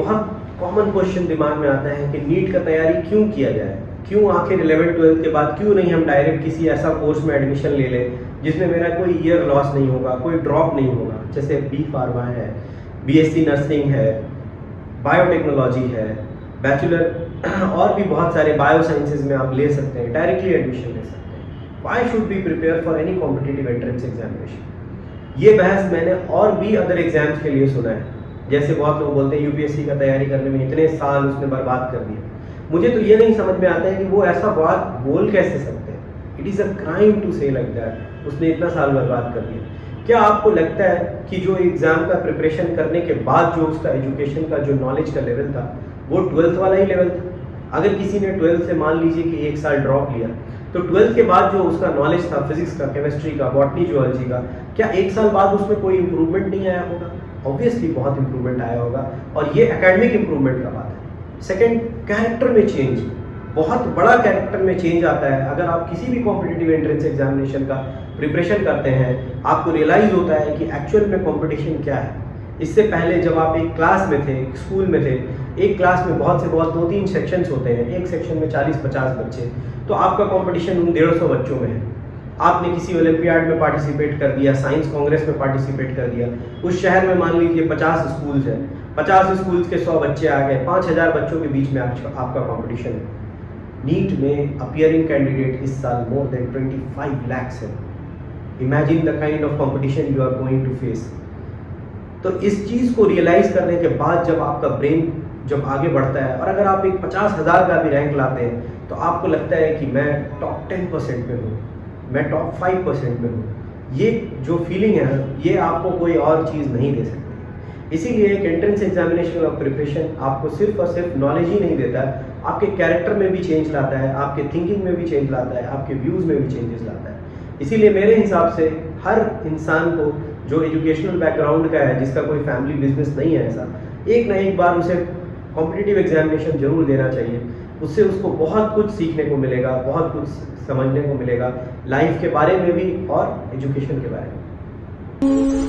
बहुत common question दिमाग में आता है कि नीट का तैयारी क्यों किया जाए, क्यों आखिर 11th-12th के बाद क्यों नहीं हम डायरेक्ट किसी ऐसा कोर्स में एडमिशन ले लें जिसमें मेरा कोई ईयर लॉस नहीं होगा, कोई ड्रॉप नहीं होगा। जैसे बी फार्मा है, बीएससी नर्सिंग है, बायोटेक्नोलॉजी है, बैचलर और भी बहुत सारे बायो साइंसेज में आप ले सकते हैं, डायरेक्टली एडमिशन ले सकते हैं। Why should be prepare for any competitive entrance examination. ये बहस मैंने और भी अदर एग्जाम्स के लिए सुना है। जैसे बहुत लोग बोलते हैं यूपीएससी का तैयारी करने में इतने साल उसने बर्बाद कर दिए। मुझे तो ये नहीं समझ में आता है कि वो ऐसा बात बोल कैसे सकते हैं। It is a crime to say like that, उसने इतना साल बर्बाद कर दिया। क्या आपको लगता है कि जो एग्ज़ाम का प्रिपरेशन करने के बाद जो उसका एजुकेशन का जो नॉलेज का लेवल था वो 12th वाला ही लेवल था? अगर किसी ने 12th से मान लीजिए कि 1 साल ड्रॉप लिया, तो 12th के बाद जो उसका नॉलेज था फिजिक्स का, केमिस्ट्री का, बॉटनी, जूलॉजी का, क्या 1 साल बाद उसमें कोई इंप्रूवमेंट नहीं आया होगा? ऑब्वियसली बहुत इंप्रूवमेंट आया होगा, और ये एकेडमिक इंप्रूवमेंट का बात है। सेकेंड, कैरेक्टर में चेंज, बहुत बड़ा कैरेक्टर में चेंज आता है। अगर आप किसी भी कॉम्पिटिटिव एंट्रेंस एग्जामिनेशन का प्रिपरेशन करते हैं, आपको रियलाइज होता है कि एक्चुअल में कॉम्पिटिशन क्या है। इससे पहले जब आप एक क्लास में थे, एक स्कूल में थे, एक क्लास में बहुत से बहुत 2-3 सेक्शंस होते हैं, एक सेक्शन में 40-50 बच्चे, तो आपका कंपटीशन उन 150 बच्चों में है। आपने किसी ओलंपियाड में पार्टिसिपेट कर दिया, साइंस कांग्रेस में पार्टिसिपेट कर दिया, उस शहर में मान लीजिए 50 स्कूल्स हैं, 50 स्कूल्स के 100 बच्चे आ गए, 5000 बच्चों के बीच में आपका कंपटीशन है। नीट में अपियरिंग कैंडिडेट इस साल मोर देन 25 lakhs है। Imagine the kind of competition you are going to face. तो इस चीज़ को रियलाइज़ करने के बाद जब आपका ब्रेन जब आगे बढ़ता है, और अगर आप एक 50,000 का भी रैंक लाते हैं, तो आपको लगता है कि मैं टॉप 10% में हूँ, मैं टॉप 5% में हूँ। ये जो फीलिंग है, ये आपको कोई और चीज़ नहीं दे सकती। इसीलिए एक एंट्रेंस एग्जामिनेशन और प्रिपरेशन आपको सिर्फ और सिर्फ नॉलेज ही नहीं देता, आपके कैरेक्टर में भी चेंज लाता है, आपके थिंकिंग में भी चेंज लाता है, आपके व्यूज़ में भी चेंजेस लाता है। इसीलिए मेरे हिसाब से हर इंसान को जो एजुकेशनल बैकग्राउंड का है, जिसका कोई फैमिली बिजनेस नहीं है ऐसा, एक ना एक बार उसे कॉम्पिटिटिव एग्जामिनेशन जरूर देना चाहिए। उससे उसको बहुत कुछ सीखने को मिलेगा, बहुत कुछ समझने को मिलेगा, लाइफ के बारे में भी और एजुकेशन के बारे में।